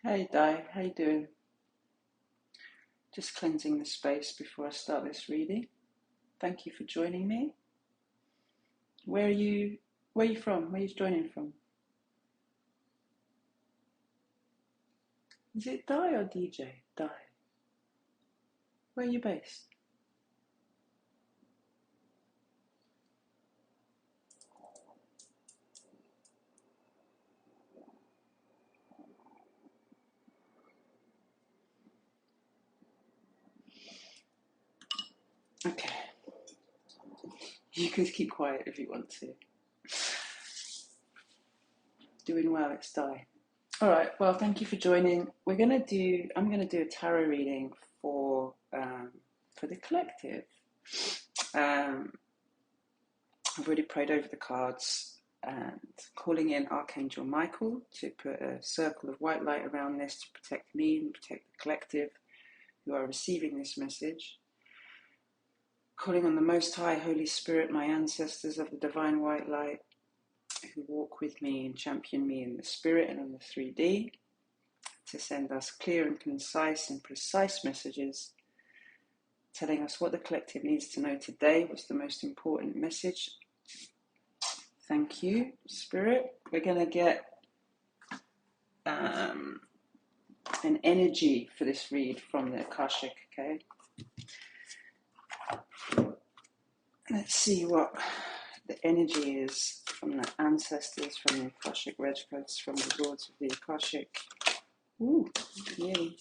Hey Di, how you doing? Just cleansing the space before I start this reading. Thank you for joining me. Where are you? Where are you from? Where are you joining from? Is it Di or DJ? Di. Where are you based? Okay, you can keep quiet if you want to. Doing well, it's Di. All right. Well, thank you for joining. I'm gonna do a tarot reading for the collective. Um, I've already prayed over the cards and calling in Archangel Michael to put a circle of white light around this to protect me and protect the collective who are receiving this message. Calling on the Most High Holy Spirit, my ancestors of the divine white light, who walk with me and champion me in the spirit and on the 3D, to send us clear and concise and precise messages telling us what the collective needs to know today. What's the most important message? Thank you, Spirit. We're going to get an energy for this read from the Akashic, okay? Let's see what the energy is from the ancestors, from the Akashic records, from the lords of the Akashic. Ooh, yay.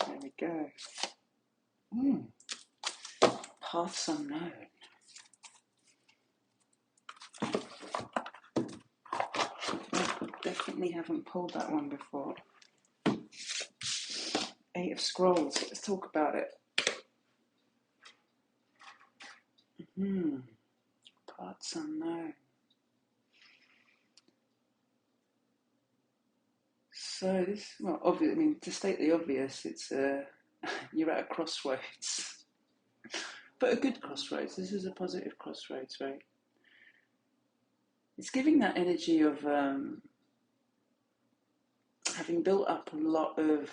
There we go. Paths unknown. Definitely haven't pulled that one before. Eight of Scrolls. Let's talk about it. Paths unknown. So this, well, obvious. I mean, to state the obvious, it's you're at a crossroads, but a good crossroads. This is a positive crossroads, right? It's giving that energy of having built up a lot of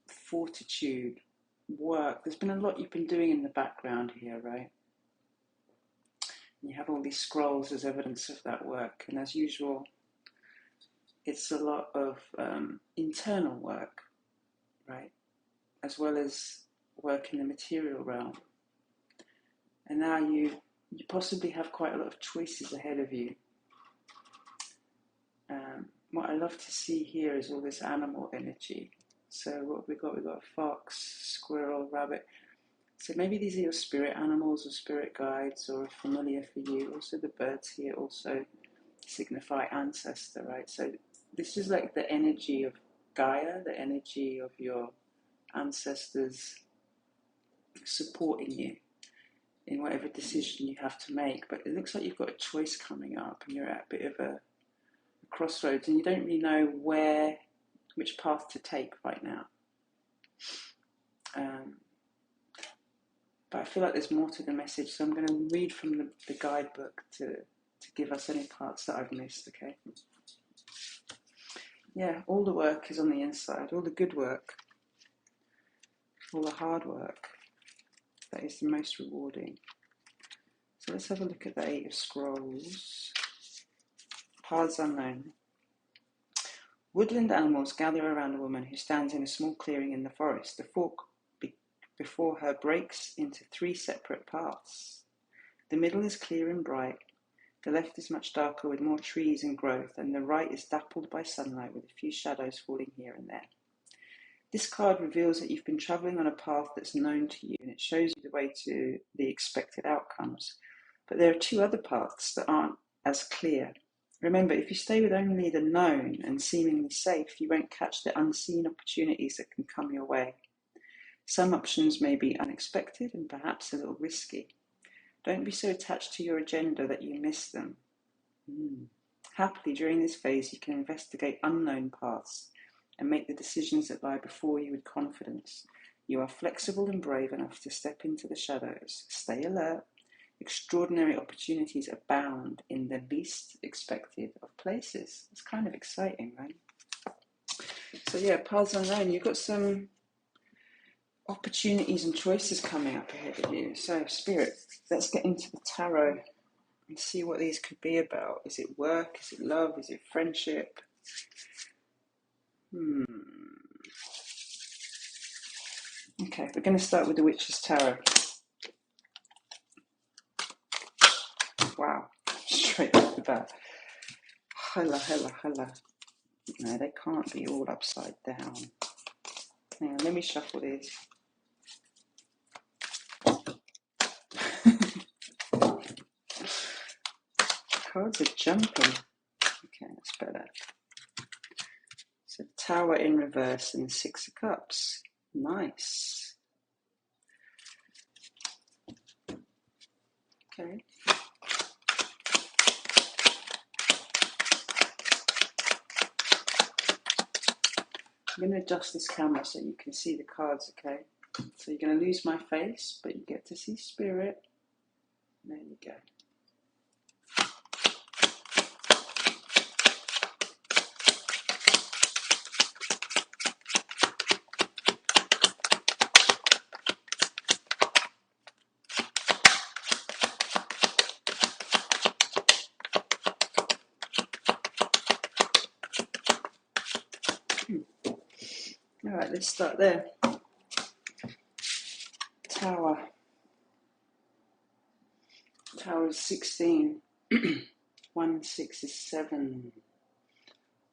fortitude, work. There's been a lot you've been doing in the background here, right? And you have all these scrolls as evidence of that work, and as usual, it's a lot of internal work, right? As well as work in the material realm. And now you possibly have quite a lot of choices ahead of you. What I love to see here is all this animal energy. So what have we got? We've got a fox, squirrel, rabbit. So maybe these are your spirit animals or spirit guides or familiar for you. Also the birds here also signify ancestor, right? So this is like the energy of Gaia, the energy of your ancestors supporting you in whatever decision you have to make. But it looks like you've got a choice coming up and you're at a bit of a crossroads and you don't really know which path to take right now. But I feel like there's more to the message, so I'm going to read from the guidebook to give us any parts that I've missed, okay? Yeah, all the work is on the inside, all the good work, all the hard work that is the most rewarding. So let's have a look at the Eight of Scrolls. Paths unknown. Woodland animals gather around a woman who stands in a small clearing in the forest. The fork before her breaks into three separate paths. The middle is clear and bright. The left is much darker with more trees and growth, and the right is dappled by sunlight with a few shadows falling here and there. This card reveals that you've been travelling on a path that's known to you, and it shows you the way to the expected outcomes. But there are two other paths that aren't as clear. Remember, if you stay with only the known and seemingly safe, you won't catch the unseen opportunities that can come your way. Some options may be unexpected and perhaps a little risky. Don't be so attached to your agenda that you miss them. Happily, during this phase, you can investigate unknown paths and make the decisions that lie before you with confidence. You are flexible and brave enough to step into the shadows. Stay alert. extraordinary opportunities abound in the least expected of places. It's kind of exciting, right? So yeah, paths unknown, you've got some opportunities and choices coming up ahead of you. So Spirit, let's get into the tarot and see what these could be about. Is it work? Is it love? Is it friendship? Okay, we're going to start with the Witch's Tarot. Wow, straight off the bat. Hella, hella, hella. No, they can't be all upside down. Hang on, let me shuffle these. Cards are jumping. Okay, that's better. So Tower in reverse and 6 of Cups. Nice. Okay. I'm going to adjust this camera so you can see the cards, okay? So you're going to lose my face, but you get to see Spirit. There you go. All right, let's start there. Tower. Tower is 16. 1, 6 is 7.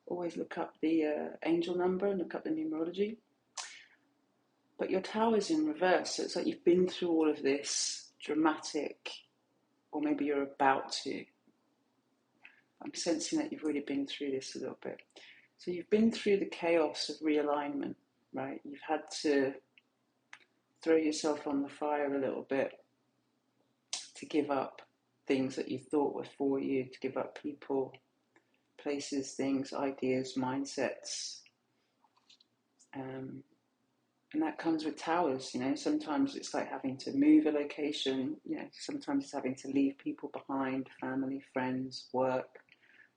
Always look up the angel number and look up the numerology. But your tower's in reverse, so it's like you've been through all of this dramatic, or maybe you're about to. I'm sensing that you've already been through this a little bit. So you've been through the chaos of realignment, right? You've had to throw yourself on the fire a little bit to give up things that you thought were for you, to give up people, places, things, ideas, mindsets. And that comes with towers, you know. Sometimes it's like having to move a location, you know, sometimes it's having to leave people behind, family, friends, work,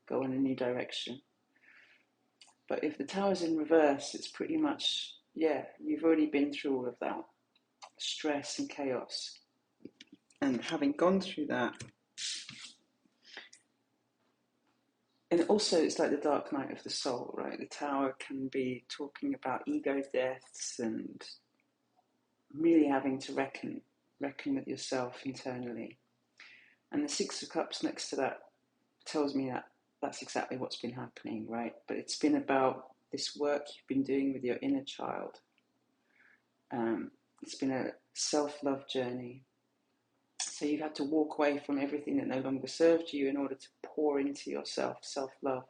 go in a new direction. But if the tower's in reverse, it's pretty much, yeah, you've already been through all of that stress and chaos. And having gone through that, and also it's like the dark night of the soul, right? The tower can be talking about ego deaths and really having to reckon with yourself internally. And the 6 of Cups next to that tells me that that's exactly what's been happening, right? But it's been about this work you've been doing with your inner child. It's been a self-love journey. So you've had to walk away from everything that no longer served you in order to pour into yourself, self-love,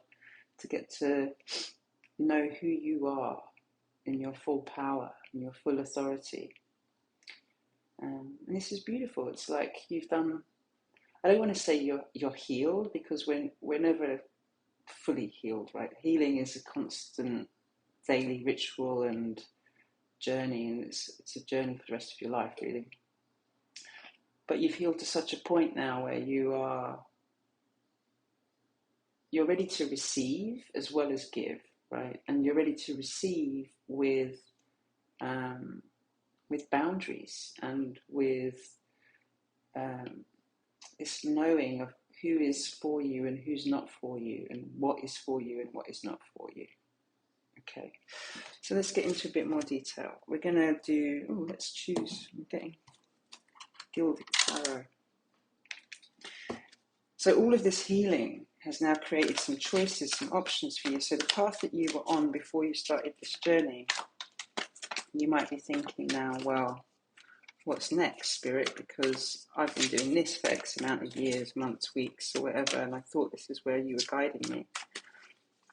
to get to know who you are in your full power, in your full authority. And this is beautiful. It's like you've done, I don't want to say you're healed, because we're never fully healed, right? Healing is a constant daily ritual and journey, and it's a journey for the rest of your life, really. But you've healed to such a point now where you're ready to receive as well as give, right? And you're ready to receive with boundaries and with this knowing of who is for you and who's not for you, and what is for you and what is not for you. Okay, so let's get into a bit more detail. We're going to do, let's choose, I'm getting Gilded Tarot. So all of this healing has now created some choices, some options for you. So the path that you were on before you started this journey, you might be thinking now, well, what's next, Spirit? Because I've been doing this for X amount of years, months, weeks, or whatever, and I thought this is where you were guiding me.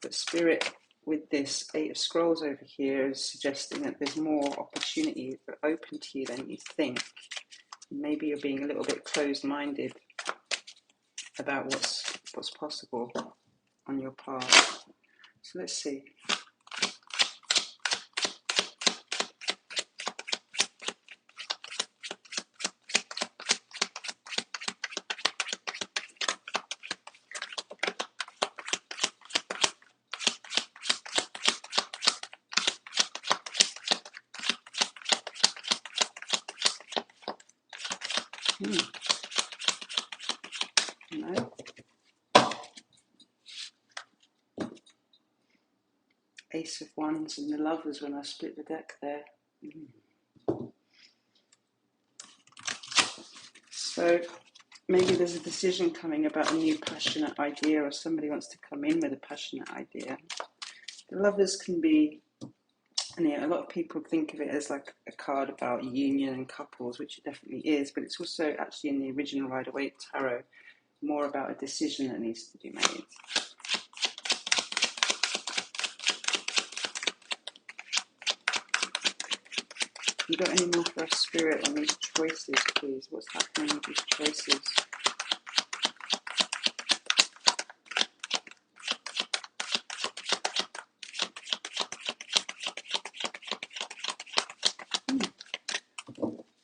But Spirit, with this 8 of Scrolls over here, is suggesting that there's more opportunities that are open to you than you think. Maybe you're being a little bit closed-minded about what's possible on your path. So let's see. No. Ace of Wands and the Lovers when I split the deck there. So maybe there's a decision coming about a new passionate idea, or somebody wants to come in with a passionate idea. The Lovers can be, and a lot of people think of it as like a card about union and couples, which it definitely is, but it's also actually in the original Rider-Waite Tarot more about a decision that needs to be made. You got any more for us, Spirit, on these choices, please? What's happening with these choices?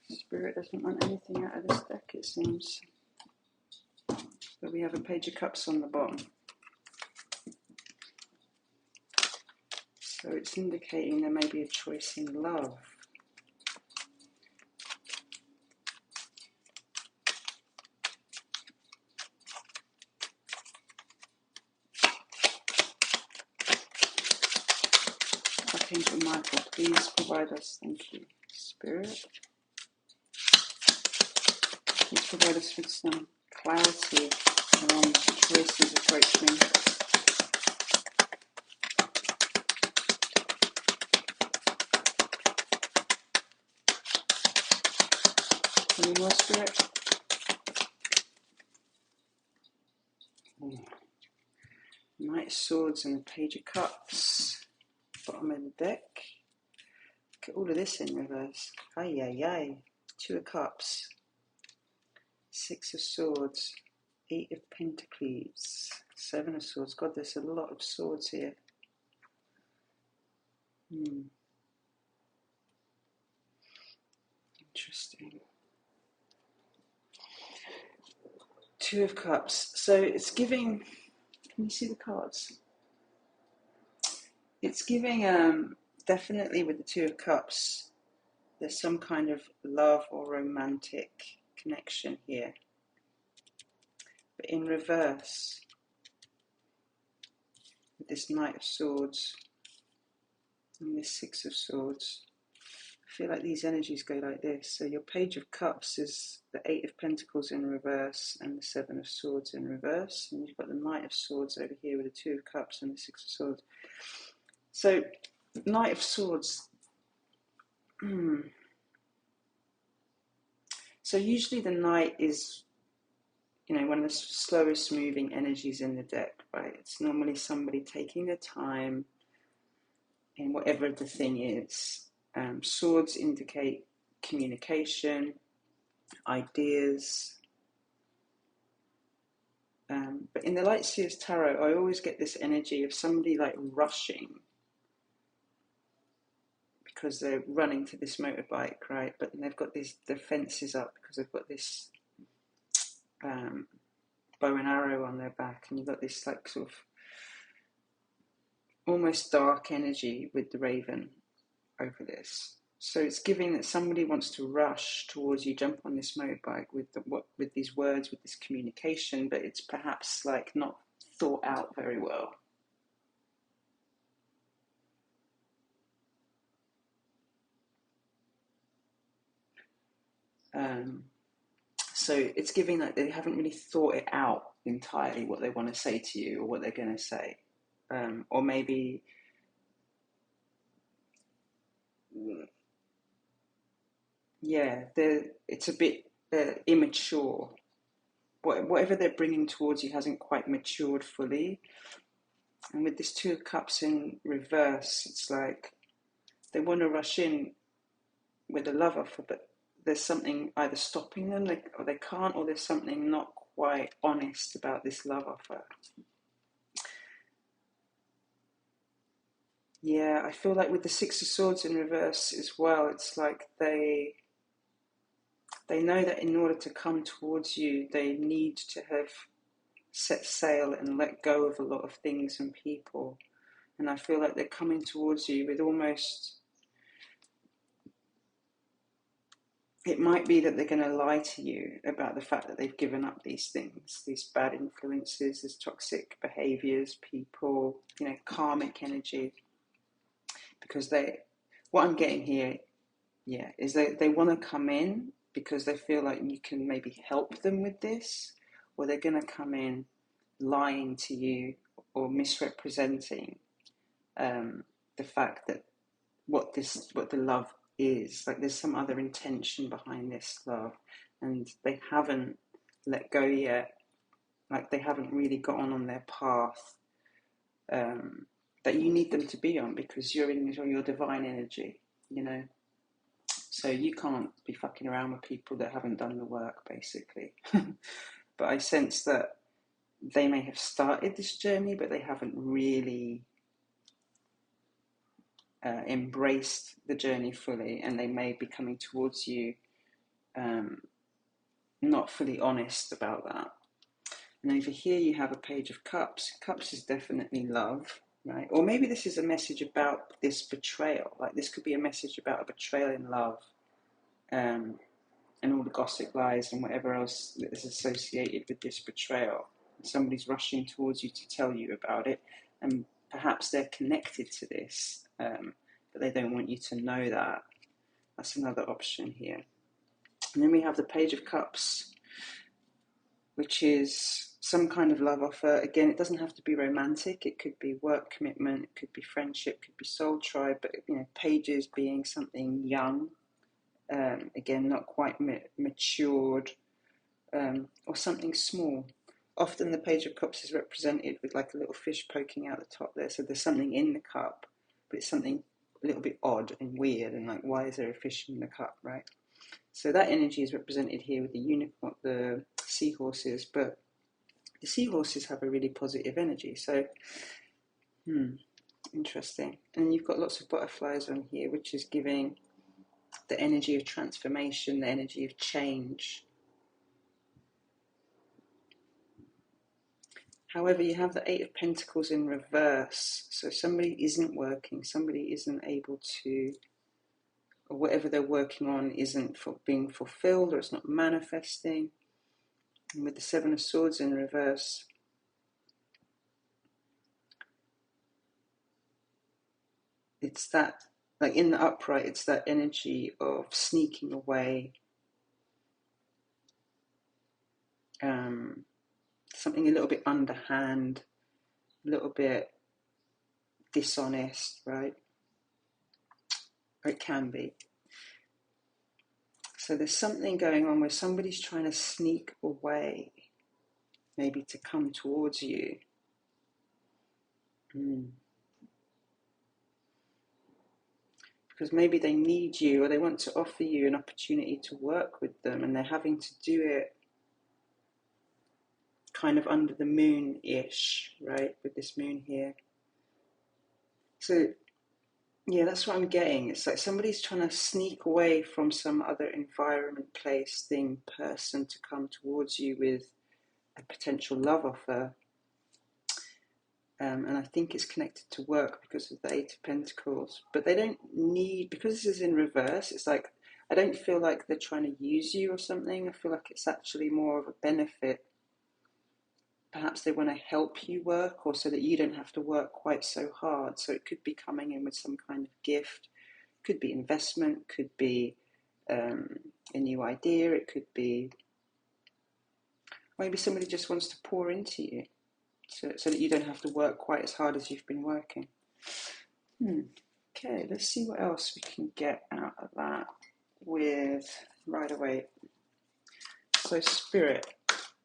Spirit doesn't want anything out of this deck, it seems. But we have a Page of Cups on the bottom. So it's indicating there may be a choice in love. Archangel Michael, please provide us, thank you. Spirit, please provide us with some clarity around choices approaching. Any more, Spirit? Knight of Swords and the Page of Cups. Bottom of the deck. Look at all of this in reverse. Ay, ay, ay. Two of Cups. Six of Swords. Eight of Pentacles. Seven of Swords. God, there's a lot of swords here. Interesting. Two of Cups. So it's giving... Can you see the cards? It's giving, definitely with the Two of Cups, there's some kind of love or romantic connection here. But in reverse, with this Knight of Swords and this Six of Swords, I feel like these energies go like this. So your Page of Cups is the Eight of Pentacles in reverse and the Seven of Swords in reverse. And you've got the Knight of Swords over here with the Two of Cups and the Six of Swords. So, Knight of Swords. So usually the Knight is, one of the slowest moving energies in the deck, right? It's normally somebody taking their time in whatever the thing is. Swords indicate communication, ideas. But in the Light Seers Tarot, I always get this energy of somebody like rushing because they're running to this motorbike, right? But they've got their fences up because they've got this bow and arrow on their back, and you've got this like sort of almost dark energy with the raven over this. So it's giving that somebody wants to rush towards you, jump on this motorbike with these words, with this communication, but it's perhaps like not thought out very well. So it's giving that they haven't really thought it out entirely what they want to say to you or what they're going to say. Or maybe it's a bit immature. Whatever they're bringing towards you hasn't quite matured fully. And with this Two of Cups in reverse, it's like they want to rush in with a love offer, but there's something either stopping them, or they can't, or there's something not quite honest about this love offer. Yeah, I feel like with the Six of Swords in reverse as well, it's like they know that in order to come towards you, they need to have set sail and let go of a lot of things and people. And I feel like they're coming towards you with almost it might be that they're going to lie to you about the fact that they've given up these things, these bad influences, these toxic behaviors, people, karmic energy, because what I'm getting here, is they want to come in because they feel like you can maybe help them with this, or they're going to come in lying to you or misrepresenting the fact that what the love is. Like there's some other intention behind this love, and they haven't let go yet. Like they haven't really gone on their path that you need them to be on, because you're in your divine energy, So you can't be fucking around with people that haven't done the work, basically. But I sense that they may have started this journey, but they haven't really embraced the journey fully, and they may be coming towards you not fully honest about that. And over here you have a Page of Cups. Cups is definitely love, right? Or maybe this is a message about this betrayal. Like this could be a message about a betrayal in love, and all the gossip, lies, and whatever else that is associated with this betrayal. Somebody's rushing towards you to tell you about it, and perhaps they're connected to this, but they don't want you to know that. That's another option here. And then we have the Page of Cups, which is some kind of love offer. Again, it doesn't have to be romantic. It could be work commitment, it could be friendship, it could be soul tribe, but pages being something young, again, not quite matured, or something small. Often the Page of Cups is represented with like a little fish poking out the top there. So there's something in the cup, but it's something a little bit odd and weird, and like, why is there a fish in the cup, right? So that energy is represented here with the unicorn, the seahorses, but the seahorses have a really positive energy. So, interesting. And you've got lots of butterflies on here, which is giving the energy of transformation, the energy of change. However, you have the Eight of Pentacles in reverse. So somebody isn't working, somebody isn't able to, or whatever they're working on isn't being fulfilled, or it's not manifesting. And with the Seven of Swords in reverse, it's that, like in the upright, it's that energy of sneaking away, something a little bit underhand, a little bit dishonest, right? Or it can be. So there's something going on where somebody's trying to sneak away, maybe to come towards you. Because maybe they need you, or they want to offer you an opportunity to work with them, and they're having to do it kind of under the moon-ish, right? With this moon here. So, yeah, that's what I'm getting. It's like somebody's trying to sneak away from some other environment, place, thing, person to come towards you with a potential love offer. And I think it's connected to work because of the Eight of Pentacles. But they don't need, because this is in reverse, it's like, I don't feel like they're trying to use you or something. I feel like it's actually more of a benefit. Perhaps they want to help you work, or so that you don't have to work quite so hard. So it could be coming in with some kind of gift. Could be investment, could be a new idea. It could be maybe somebody just wants to pour into you, so that you don't have to work quite as hard as you've been working. Okay, let's see what else we can get out of that with Rider-Waite. So Spirit,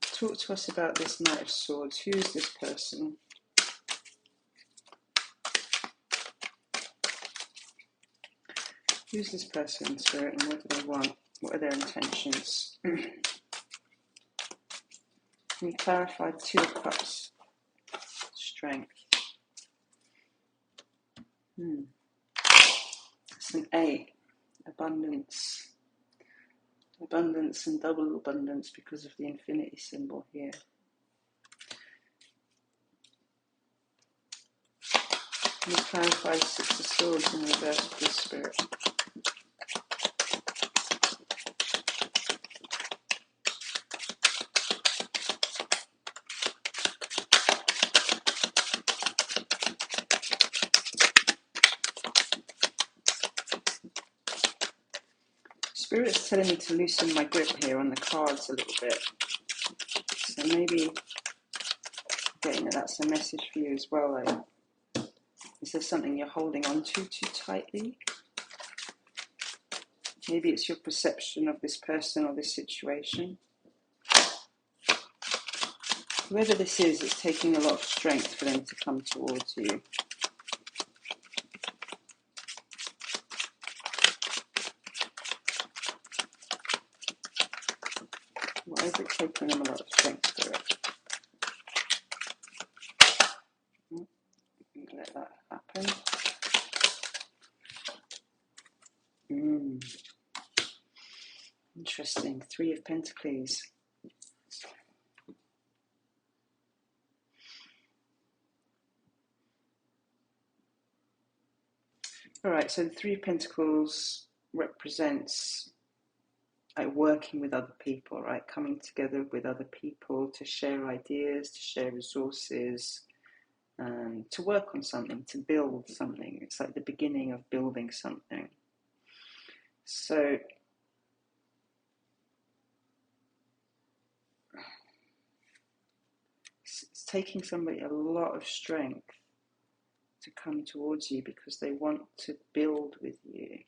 talk to us about this Knight of Swords. Who is this person? Who's this person, Spirit, and what do they want? What are their intentions? Can you clarify Two of Cups? Strength. It's an 8. Abundance. Abundance and double abundance because of the infinity symbol here. Can you clarify Six of Swords in reverse with this, Spirit? Spirit's telling me to loosen my grip here on the cards a little bit. So maybe getting that that's a message for you as well. Like, is there something you're holding on to too tightly? Maybe it's your perception of this person or this situation. Whoever this is, it's taking a lot of strength for them to come towards you. Why is it taking them a lot of strength, Spirit? Let that happen. Interesting. 3 of Pentacles. All right, so the 3 of Pentacles represents like working with other people, right? Coming together with other people to share ideas, to share resources, to work on something, to build something. It's like the beginning of building something. So it's taking somebody a lot of strength to come towards you because they want to build with you.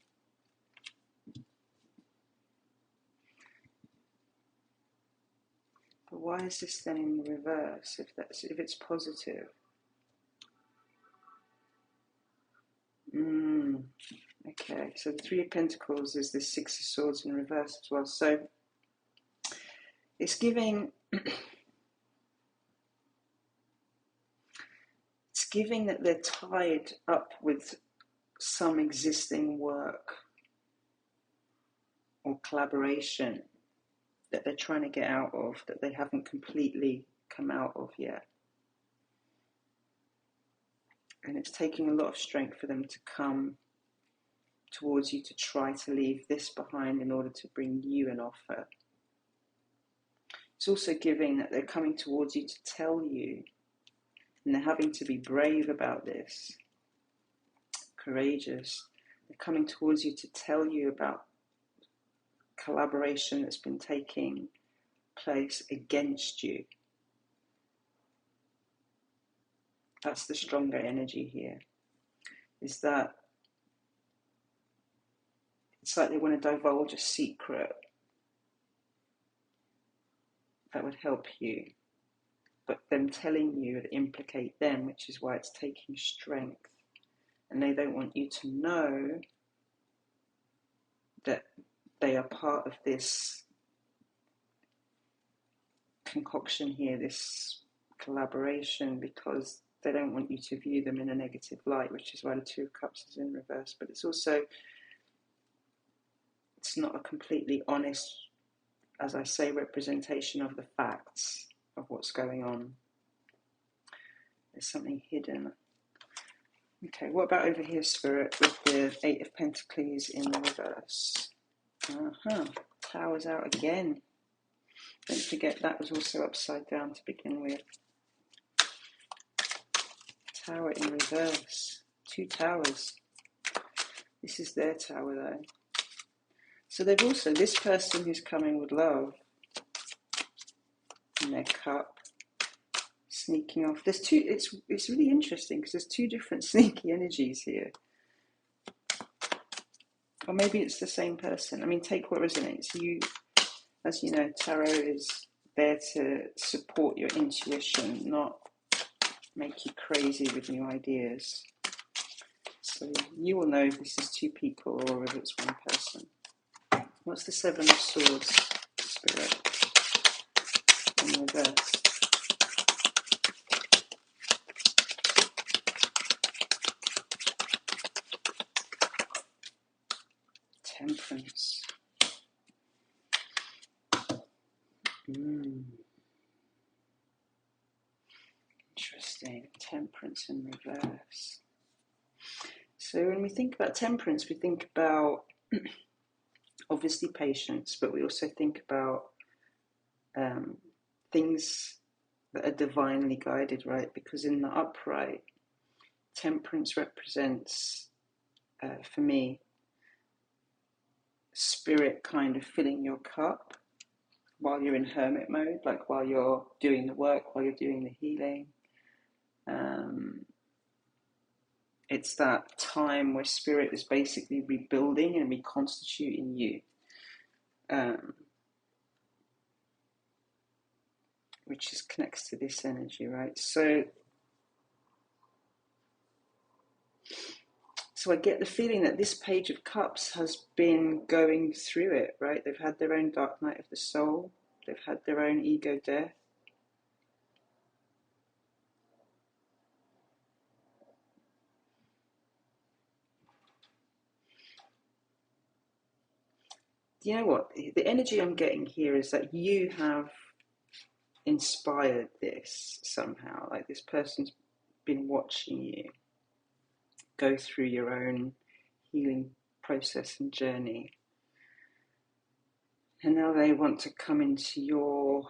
But why is this then in reverse if it's positive? Okay, so the 3 of Pentacles is the 6 of Swords in reverse as well. So it's giving that they're tied up with some existing work or collaboration that they're trying to get out of, that they haven't completely come out of yet. And it's taking a lot of strength for them to come towards you to try to leave this behind in order to bring you an offer. It's also giving that they're coming towards you to tell you, and they're having to be brave about this, courageous. They're coming towards you to tell you about collaboration that's been taking place against you. That's the stronger energy here, is that it's like they want to divulge a secret that would help you, but them telling you would implicate them, which is why it's taking strength. And they don't want you to know that they are part of this concoction here, this collaboration, because they don't want you to view them in a negative light, which is why the 2 of Cups is in reverse. But it's also, it's not a completely honest, as I say, representation of the facts of what's going on. There's something hidden. Okay, what about over here, Spirit, with the 8 of Pentacles in reverse? Tower's out again. Don't forget that was also upside down to begin with. Tower in reverse. 2 towers. This is their tower though. So they've also, this person who's coming with love in their cup, sneaking off. There's 2, it's really interesting because there's 2 different sneaky energies here. Or maybe it's the same person. I mean, take what resonates. You, as you know, tarot is there to support your intuition, not make you crazy with new ideas. So you will know if this is 2 people or if it's 1 person. What's the 7 of Swords, Spirit, in reverse? Temperance. Interesting. Temperance in reverse. So when we think about temperance, we think about obviously patience, but we also think about things that are divinely guided, right? Because in the upright, temperance represents, for me, spirit kind of filling your cup while you're in hermit mode, like while you're doing the work, while you're doing the healing. It's that time where spirit is basically rebuilding and reconstituting you, which is connects to this energy, right? So I get the feeling that this Page of Cups has been going through it, right? They've had their own dark night of the soul. They've had their own ego death. You know what? The energy I'm getting here is that you have inspired this somehow. Like this person's been watching you go through your own healing process and journey. And now they want to come into your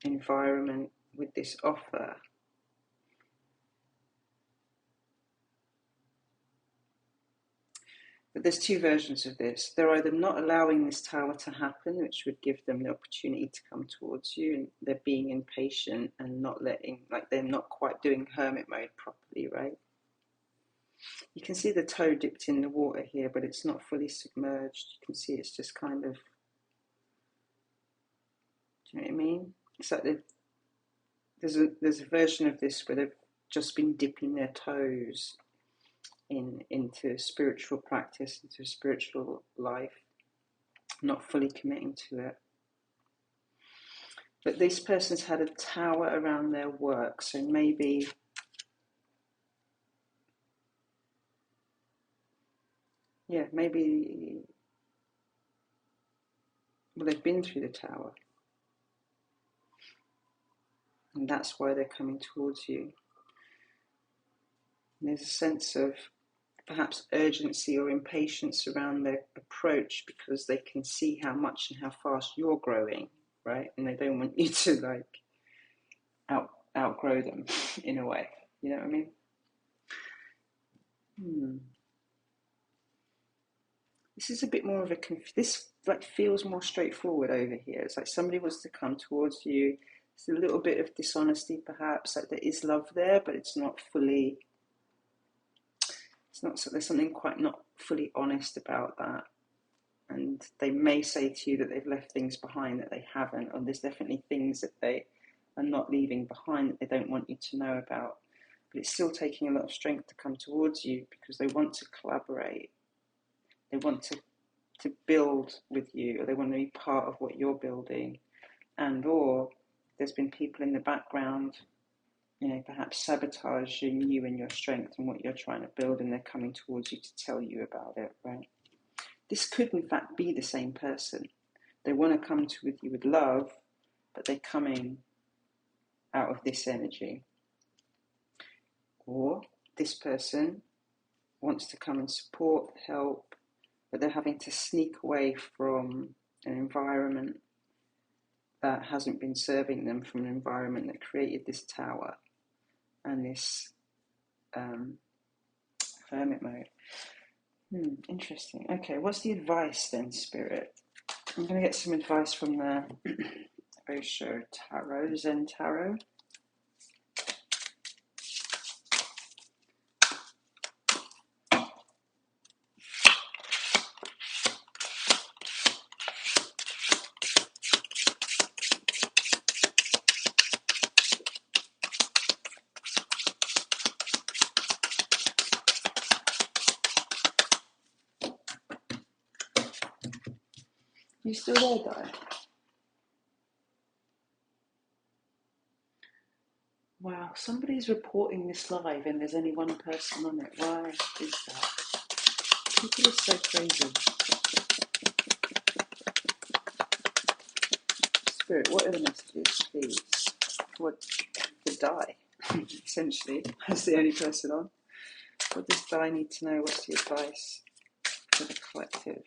environment with this offer. But there's two versions of this. They're either not allowing this tower to happen, which would give them the opportunity to come towards you, and they're being impatient and not letting, like they're not quite doing hermit mode properly, right? You can see the toe dipped in the water here, but it's not fully submerged. You can see it's just kind of, do you know what I mean? It's like there's a version of this where they've just been dipping their toes into spiritual practice, into spiritual life, not fully committing to it. But this person's had a tower around their work, so maybe well, they've been through the tower, and that's why they're coming towards you. And there's a sense of perhaps urgency or impatience around their approach because they can see how much and how fast you're growing, right? And they don't want you to like outgrow them in a way. You know what I mean? This is a bit more of this like feels more straightforward over here. It's like somebody wants to come towards you. It's a little bit of dishonesty perhaps, like there is love there, but it's not fully, there's something quite not fully honest about that. And they may say to you that they've left things behind that they haven't, or there's definitely things that they are not leaving behind that they don't want you to know about. But it's still taking a lot of strength to come towards you because they want to collaborate. They want to build with you, or they want to be part of what you're building, and or there's been people in the background, perhaps sabotaging you and your strength and what you're trying to build, and they're coming towards you to tell you about it, right? This could in fact be the same person. They want to come with you with love, but they're coming out of this energy. Or this person wants to come and support, help, but they're having to sneak away from an environment that hasn't been serving them, from an environment that created this tower and this hermit mode. Interesting. Okay, what's the advice then, Spirit? I'm going to get some advice from the Osho Tarot, Zen Tarot. You still there, Guy? Wow, somebody's reporting this live and there's only one person on it. Why is that? People are so crazy. Spirit, what are the messages, please? What the die, essentially, as the only person on. What does Di need to know? What's the advice for the collective?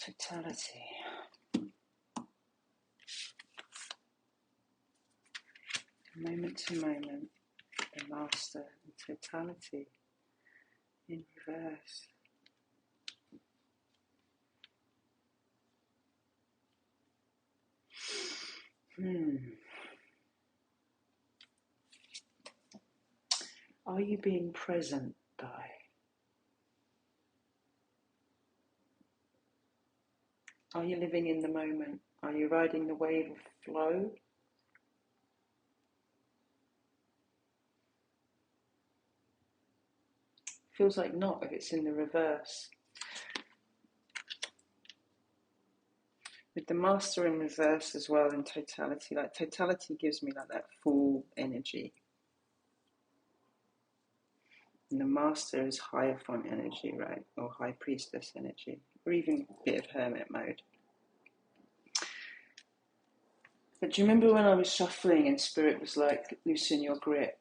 Totality. moment to moment, the master in totality, in reverse. Are you being present, Dai? Are you living in the moment? Are you riding the wave of flow? Feels like not if it's in the reverse. With the master in reverse as well in totality, like totality gives me like that full energy. And the master is Hierophant energy, right? Or high priestess energy, or even a bit of hermit mode. But do you remember when I was shuffling and spirit was like, loosen your grip?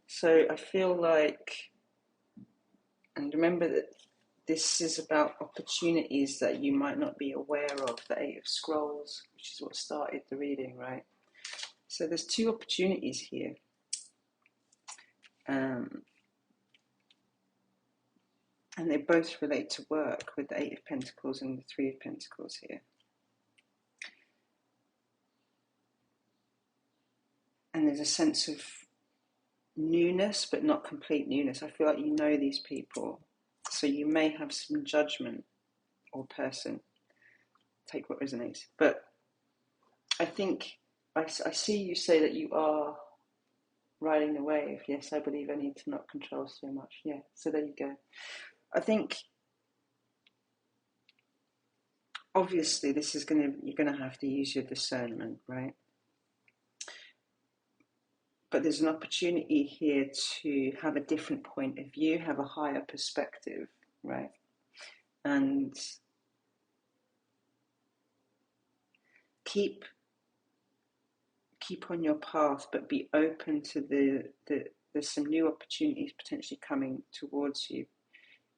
So I feel like, and remember that this is about opportunities that you might not be aware of, the Eight of Scrolls, which is what started the reading, right? So there's two opportunities here. And they both relate to work with the Eight of Pentacles and the Three of Pentacles here. And there's a sense of newness, but not complete newness. I feel like you know these people, so you may have some judgment or person. Take what resonates. But I think I see you say that you are riding the wave. Yes, I believe I need to not control so much. Yeah, so there you go. I think obviously this is you're gonna have to use your discernment, right? But there's an opportunity here to have a different point of view, have a higher perspective, right? And keep on your path, but be open to there's some new opportunities potentially coming towards you.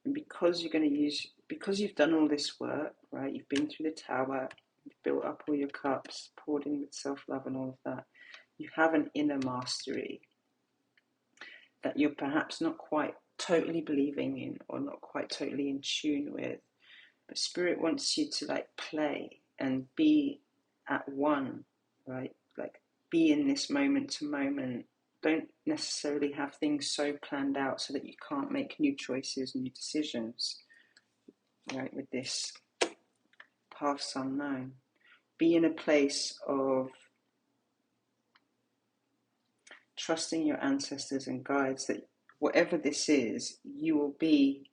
And because you've done all this work, right? You've been through the tower, you've built up all your cups, poured in with self-love and all of that. You have an inner mastery that you're perhaps not quite totally believing in or not quite totally in tune with. But Spirit wants you to like play and be at one, right? Like be in this moment to moment. Don't necessarily have things so planned out so that you can't make new choices, new decisions, right? With this paths unknown. Be in a place of trusting your ancestors and guides that whatever this is, you will be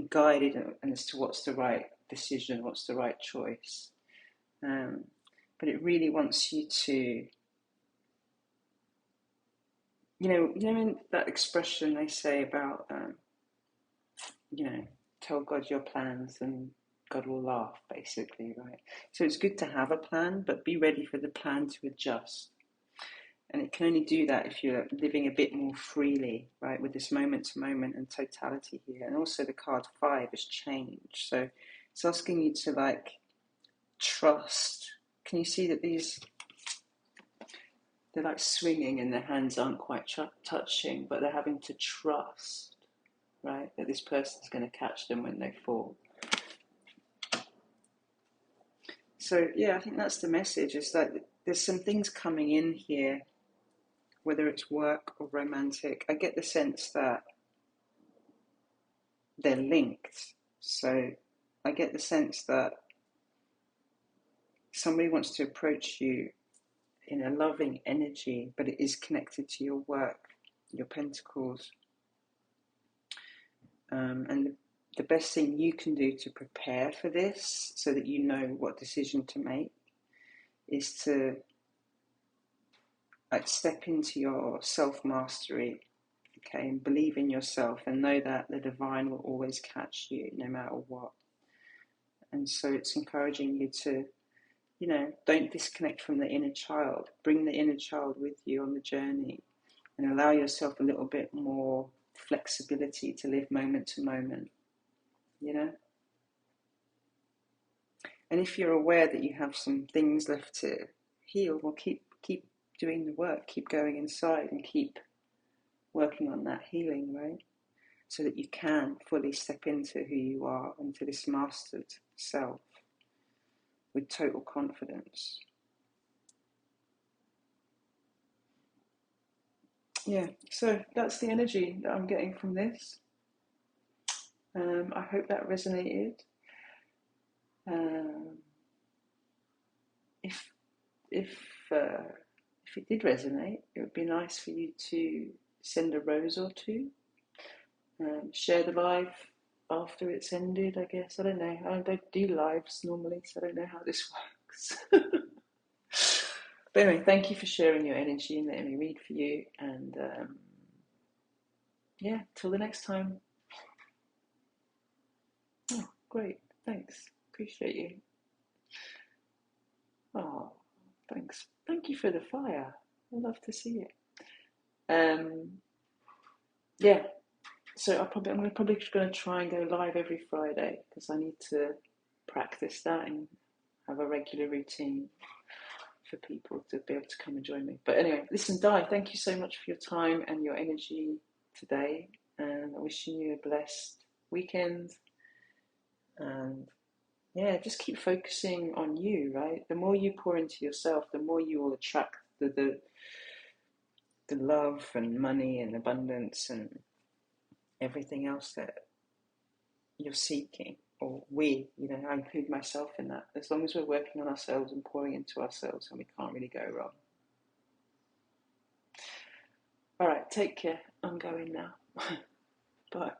guided as to what's the right decision, what's the right choice. But it really wants you to, in that expression they say about, tell God your plans and God will laugh, basically, right? So it's good to have a plan, but be ready for the plan to adjust. And it can only do that if you're living a bit more freely, right, with this moment to moment and totality here. And also the card 5 is change. So it's asking you to like trust. Can you see that they're like swinging and their hands aren't quite touching, but they're having to trust, right, that this person's going to catch them when they fall. So yeah, I think that's the message. Is that there's some things coming in here, whether it's work or romantic. I get the sense that they're linked. So I get the sense that somebody wants to approach you in a loving energy, but it is connected to your work, your pentacles. And the best thing you can do to prepare for this, so that you know what decision to make, is to like step into your self-mastery, okay, and believe in yourself and know that the divine will always catch you no matter what. And so it's encouraging you to, don't disconnect from the inner child. Bring the inner child with you on the journey and allow yourself a little bit more flexibility to live moment to moment, And if you're aware that you have some things left to heal, well, keep doing the work, keep going inside and keep working on that healing, right? So that you can fully step into who you are, into this mastered self with total confidence. Yeah, so that's the energy that I'm getting from this. I hope that resonated. Um, if if if it did resonate, it would be nice for you to send a rose or two. Share the live after it's ended, I guess. I don't know. I don't do lives normally, so I don't know how this works. But anyway, thank you for sharing your energy and letting me read for you. And yeah, till the next time. Oh, great. Thanks. Appreciate you. Oh, thanks. Thank you for the fire. I love to see it. Yeah. So I'm probably going to try and go live every Friday because I need to practice that and have a regular routine for people to be able to come and join me. But anyway, listen, Di, thank you so much for your time and your energy today. And I'm wishing you a blessed weekend. And yeah, just keep focusing on you, right? The more you pour into yourself, the more you will attract the love and money and abundance and everything else that you're seeking. Or we, I include myself in that. As long as we're working on ourselves and pouring into ourselves, and we can't really go wrong. All right, take care. I'm going now. Bye.